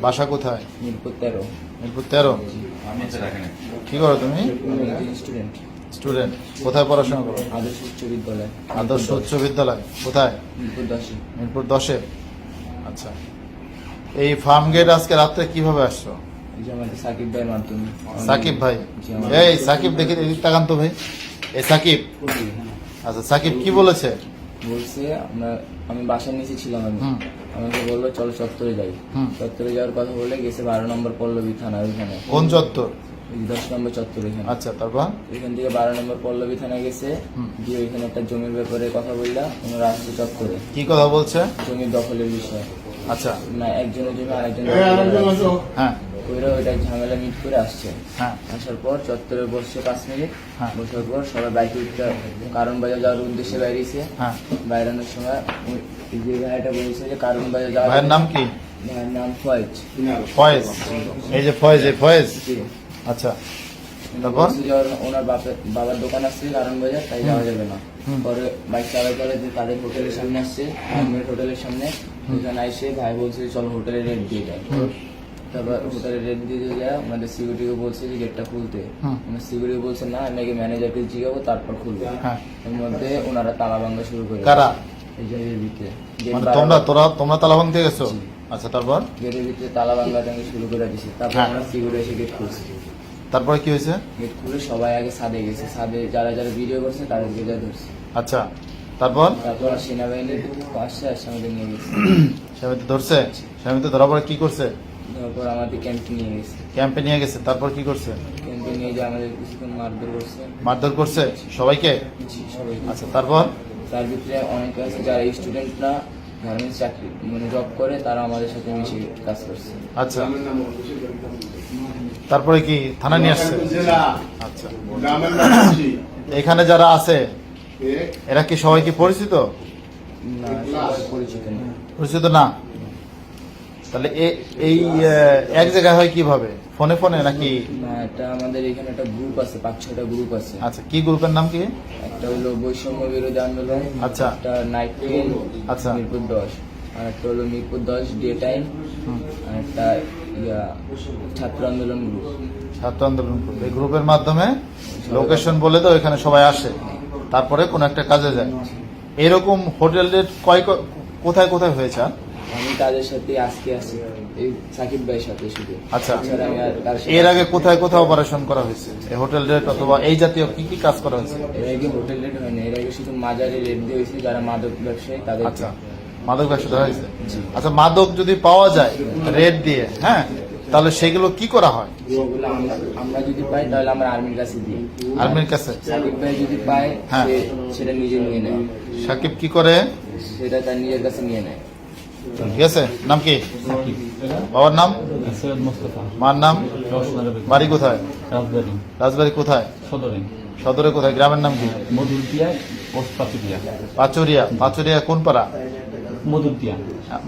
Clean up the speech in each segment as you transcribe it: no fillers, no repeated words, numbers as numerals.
বাসা কোথায়? মিরপুর 13। মিরপুর 13। কি করো তুমি? স্টুডেন্ট। স্টুডেন্ট। কোথায় পড়াশোনা করো? আদর্শ উচ্চ বিদ্যালয়। আদর্শ উচ্চ বিদ্যালয় কোথায়? মিরপুর 10। মিরপুর 10-এ। আচ্ছা, এই ফার্ম গেট আজকে রাত্রে কিভাবে আসছো? এই যে আমাদের সাকিব ভাইয়ের মাধ্যমে। সাকিব ভাই? জি, আমাদের- এই সাকিব, দেখি এদিক তাকান তো ভাই। এই সাকিব। আচ্ছা, সাকিব কি বলেছে? বলছে আমি বাসার নিচে ছিলাম, হুম। আমাকে বললো চলো চত্বরে যাই। হুম। চত্বরে যাওয়ার কথা বলে গেছে 12 নম্বর পল্লবী থানা ওইখানে। কোন চত্বর? 10 নম্বর চত্বর ওইখানে। আচ্ছা, তারপর? এখান থেকে 12 নম্বর পল্লবী থানায় গেছে, গিয়ে ওইখানে একটা জমির ব্যাপারে কথা বললা, ওনারা আসছে চত্বরে। কি কথা বলছে? জমির দখলের বিষয়। আচ্ছা। না, একজনের জমি আরেকজনের হ্যাঁ ওইরা ওইটা ঝামেলা মিট করে আসছে। হ্যাঁ আসার পর চত্বরে বসছে 5 মিনিট। হ্যাঁ। বসার পর সবাই বাইকে উঠতে কারণ বাজার যাওয়ার উদ্দেশ্যে বাইরেছে। হ্যাঁ। বাইরানোর সময় এই যে ভাইটা বলছে যে কারণ বাজার যাওয়ার। ভাইয়ের নাম কি? ভাইয়ের নাম ফয়েজ। ফয়েজ। এই যে ফয়েজ, এই ফয়েজ। জি। আচ্ছা, তারপর? বলছে যে ওনার বাবার দোকান আসছে কারণ বাজার, তাই যাওয়া যাবে না। পরে বাইক চালাতে যে তাদের হোটেলের সামনে আসছে, হোটেলের সামনে ওখানে এসে ভাই বলছে যে চলো হোটেলে রেট দিয়ে যায়। তারপর হোটেলে রেট দিয়ে যায়, আমাদের সিকিউরিটিকে বলছে যে গেটটা খুলতে। সিকিউরিটি বলছে না, আমি আগে ম্যানেজারকে জিগাবো তারপর খুলবে। হ্যাঁ। এর মধ্যে ওনারা তালা ভাঙা শুরু করে। কারা? এই যে এর ভিতরে মানে তোমরা তালা ভাঙতে গেছো? আচ্ছা, তারপর? গেটের ভিতরে তালা ভাঙা শুরু করে দিছে। তারপর হ্যাঁ। আমরা সিকিউরিটি এসে গেট খুলছি। তারপরে কি হয়েছে? গেট খুলে সবাই আগে ছাদে গেছে, ছাদে যারা যারা ভিডিও করছে তাদেরকে যা ধরছে। আচ্ছা, তারপর? তারপর সেনাবাহিনী আসছে, আসছে আমাদের নিয়ে গেছে। স্বামীতে ধরছে? স্বামীতে ধরার পরে কি করছে? তারপর আমাদের ক্যাম্পে নিয়ে গেছে। ক্যাম্পে নিয়ে গেছে, তারপর কি করছে? ক্যাম্পে নিয়ে যে আমাদের কিছুক্ষণ মারধর করছে। মারধর করছে সবাইকে? সবাই। আচ্ছা, তারপর? তার ভিতরে অনেকে আছে যারা স্টুডেন্টরা গার্মেন্টস চাকরি জব করে, তারা আমাদের সাথে মিশে কাজ করছে। আচ্ছা, তারপরে কি থানা নিয়ে আসছে? আচ্ছা, এখানে যারা আছে এরা কি সবাই কি পরিচিত? না, সবাই পরিচিত না। পরিচিত না? তাহলে এই এক জায়গায় হয় কিভাবে? ফোনে ফোনে নাকি? না, এটা আমাদের এখানে একটা গ্রুপ আছে, 5-6টা গ্রুপ আছে। আচ্ছা, কি গ্রুপের নাম কি? একটা হলো বৈষম্য বিরোধী আন্দোলন। আচ্ছা। একটা নাইট ট্রেন। আচ্ছা। মিরপুর 10। আর একটা হলো মিরপুর 10 ডে টাইম। আর একটা ছাত্র আন্দোলন গ্রুপ। ছাত্র আন্দোলন গ্রুপ। এই গ্রুপের মাধ্যমে লোকেশন বলে তো এখানে সবাই আসে, তারপরে কোন একটা কাজে যায়। এরকম হোটেলের কোথায় কোথায় হয়েছে? আমি তাদের সাথে আজকে আছি, এই সাকিব ভাইয়ের সাথে শুধু। আচ্ছা, এছাড়া আমি আর কার সাথে- এর আগে কোথায় কোথায় অপারেশন করা হয়েছে? এই হোটেল রেট অথবা এই জাতীয় কি কি কাজ করা হয়েছে? এর আগে হোটেল রেট হয়নি, এর আগে শুধু মাজারে রেট দিয়ে হয়েছে যারা মাদক ব্যবসায়ী তাদের। আচ্ছা, মাদক ব্যবসা ধরা হয়েছে। আচ্ছা, মাদক যদি পাওয়া যায় রেট দিয়ে, হ্যাঁ, তাহলে সেগুলো কি করা হয়? সেগুলো আমরা যদি পাই তাহলে আমরা আর্মির কাছে দিই। আর্মির কাছে? সাকিব ভাই যদি পায় হ্যাঁ। সেটা নিজে নিয়ে নেয়, সাকিব কি করে? সেটা তার নিজের কাছে নিয়ে নেয়। ঠিক আছে, নাম কি? বাবার নাম? সৈয়দ মোস্তফা। মার নাম? রওশনারা বেগম। বাড়ি কোথায়? রাজবাড়ী। রাজবাড়ি কোথায়? সদরে। সদরে কোথায়? গ্রামের নাম কি? মধুরদিয়া, পোস্ট পাচুরিয়া। পাচুরিয়া। পাচুরিয়া কোন পাড়া? মধুরদিয়া।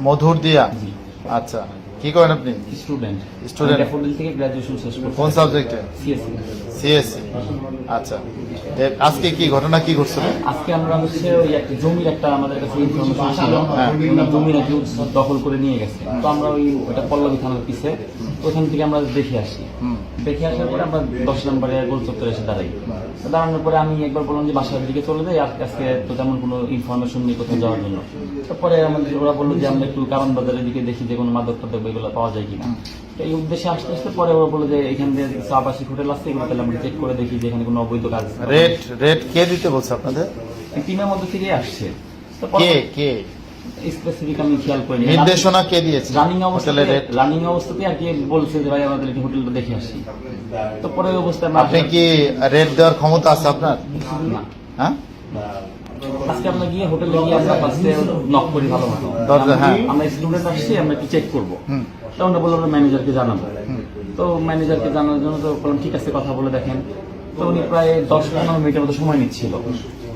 মধুর দিয়া। জি। আচ্ছা, কি করেন আপনি? স্টুডেন্ট। Student। ড্যাফোডিল থেকে গ্রাজুয়েশন শেষ করছি। কোন সাবজেক্টে? সিএসসি। সিএসসি। আচ্ছা, আজকে কি ঘটনা কি ঘটছিল? আজকে আমরা হচ্ছে ওই একটা জমির একটা আমাদের কাছে ইনফরমেশন ছিল, হ্যাঁ। ওনার জমি নাকি দখল করে নিয়ে গেছে। তো আমরা ওটা পল্লবী থানার পিছে, ওখান থেকে আমরা দেখে আসি। দেখে আসার পরে আমরা 10 নম্বরে গোল চত্বরে এসে দাঁড়াই। তো দাঁড়ানোর পরে আমি একবার বললাম যে বাসার দিকে চলে যাই, আজকে তো তেমন কোনো ইনফরমেশন নেই কোথাও যাওয়ার জন্য। তারপরে আমাদের ওরা বললো যে আমরা একটু কারণ বাজারের দিকে দেখি যে কোনো মাদক টাদক এগুলো পাওয়া যায় কিনা। তো এই উদ্দেশ্যে আসতে আসতে পরে ওরা বললো যে এখান থেকে কিছু আবাসিক হোটেল আছে, এগুলো তাহলে আমরা চেক করে দেখি যে এখানে কোনো অবৈধ কাজ। রেট কে দিতে বলছে আপনাদের? এই টিমের মধ্যে থেকে আসছে। তো কে স্পেসিফিক আমি খেয়াল করিনি। নির্দেশনা কে দিয়েছে? রানিং হোটেলের রেট অবস্থাতে আর কি বলছে যে ভাই আমাদের হোটেলটা দেখে আসি। তো পরে ওই অবস্থায় আপনি কি রেট দেওয়ার ক্ষমতা আছে আপনার? না, হ্যাঁ, আজকে আমরা গিয়ে হোটেলে গিয়ে আমরা ফার্স্টে নক করি ভালো মতো। দরজা, হ্যাঁ। আমরা স্টুডেন্ট আসছি, আমরা একটু চেক করবো। তো আমরা বললাম আমরা ম্যানেজারকে জানাবো। তো ম্যানেজারকে জানানোর জন্য তো বললাম ঠিক আছে কথা বলে দেখেন। তো উনি প্রায় 10-15 মিনিটের মতো সময় নিচ্ছিল।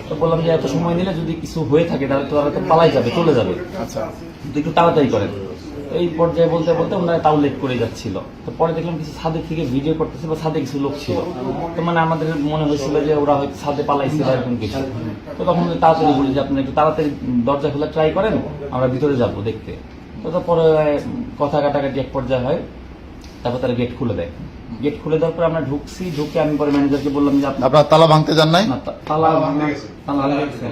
তো বললাম যে এত সময় নিলে যদি কিছু হয়ে থাকে তাহলে তো তারা তো পালাই যাবে, চলে যাবে। আচ্ছা, তো একটু তাড়াতাড়ি করেন। এই পর্যায়ে বলতে বলতে ওনারা তাও লেট করে যাচ্ছিল। তো পরে দেখলাম কিছু ছাদের থেকে ভিডিও করতেছে বা ছাদে কিছু লোক ছিল। তো মানে আমাদের মনে হয়েছিল যে ওরা হয়তো ছাদে পালাইছে বা এরকম কিছু। তো তখন তাড়াতাড়ি বলি যে আপনি একটু তাড়াতাড়ি দরজা খোলা ট্রাই করেন, আমরা ভিতরে যাবো দেখতে। তো পরে কথা কাটাকাটি এক পর্যায়ে হয়, তারপর তারা গেট খুলে দেয়। গেট খুলে দেওয়ার পরে আমরা ঢুকছি, ঢুকে আমি পরে ম্যানেজারকে বললাম যে আপনার তালা ভাঙতে যান নাই? না, তালা গেছে।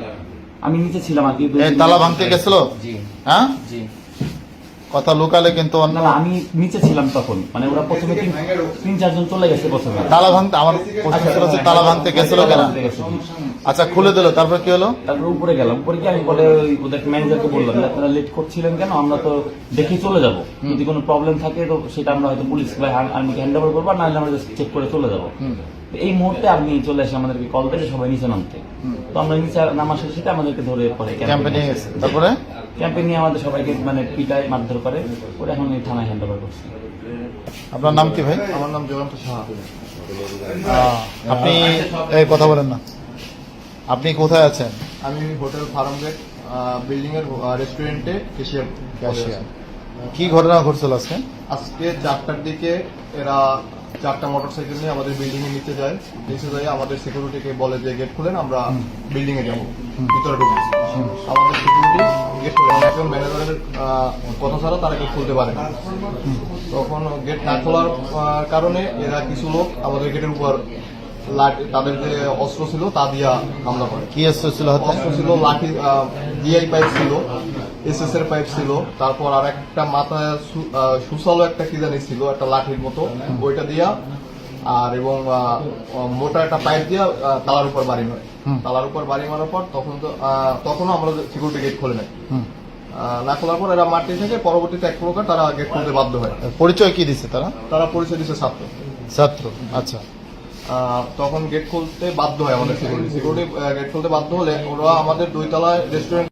আমি নিচে ছিলাম আর কি। এই তালা ভাঙতে গেছিল? জি হ্যাঁ, জি কথা লোকালে কিন্তু অন্য। না না, আমি নিচে ছিলাম তখন, মানে ওরা প্রথমে 3-4 জন চলে গেছে প্রথমে। তালা ভাঙতে আমার প্রশ্ন ছিল যে তালা ভাঙতে গেছিল কেন? আচ্ছা, খুলে দিল, তারপর কি হলো? তারপরে উপরে গেলাম, উপরে গিয়ে আমি বলে ওদের ম্যানেজারকে বললাম যে আপনারা লেট করছিলেন কেন, আমরা তো দেখে চলে যাব, যদি কোনো প্রবলেম থাকে তো সেটা আমরা হয়তো পুলিশ বা আর্মিকে হ্যান্ড ওভার করবো, না হলে আমরা জাস্ট চেক করে চলে যাবো। তো এই মুহূর্তে আপনি চলে এসে আমাদেরকে কল দিলে সবাই নিচে নামতে, তো আমরা নিচে নামার সাথে সাথে আমাদেরকে ধরে পরে ক্যাম্পে নিয়ে গেছে, তারপরে ক্যাম্পে নিয়ে আমাদের সবাইকে মানে পিটায় মারধর করে, ওরা এখন এই থানায় হ্যান্ড ওভার করছে। আপনার নাম কি ভাই? আমার নাম জয়ন্ত সাহা। আপনি এই কথা বলেন না, আপনি কোথায় আছেন? আমি হোটেল ফার্ম গেট বিল্ডিং এর রেস্টুরেন্টে ক্যাশিয়ার। ক্যাশিয়ার। কি ঘটনা ঘটছিল আজকে? আজকে 4টার দিকে এরা 4টা মোটরসাইকেল নিয়ে আমাদের বিল্ডিং এর নিচে যায়। নিচে যাই আমাদের সিকিউরিটিকে বলে যে গেট খুলেন, আমরা বিল্ডিং এ যাবো, ভিতরে ঢুকবো। আমাদের সিকিউরিটি গেট খুলে না, একজন ম্যানেজারের কথা ছাড়া তারা গেট খুলতে পারে না। তখন গেট না খোলার কারণে এরা কিছু লোক আমাদের গেটের উপর তাদের যে অস্ত্র ছিল তা দিয়া হামলা করে। কি ছিল হাতে? অস্ত্র ছিল লাঠি, জিআই পাইপ ছিল, এসএস এর পাইপ ছিল, তারপর আর একটা মাথায় সুসালো একটা কি জানি ছিল, একটা লাঠির মতো, ওইটা দিয়া আর এবং মোটা একটা পাইপ দিয়া তালার উপর বাড়ি মারে। তালার উপর বাড়ি মারার পর তখনও আমরা সিকিউরিটি গেট খুলে নেই। না খোলার পর এরা মারতে থেকে পরবর্তীতে এক প্রকার তারা গেট খুলতে বাধ্য হয়। পরিচয় কি দিছে তারা? তারা পরিচয় দিচ্ছে ছাত্র। ছাত্র, আচ্ছা। তখন গেট খুলতে বাধ্য হয় আমাদের সিকিউরিটি গেট খুলতে বাধ্য হলে ওরা আমাদের 2 তলায় রেস্টুরেন্ট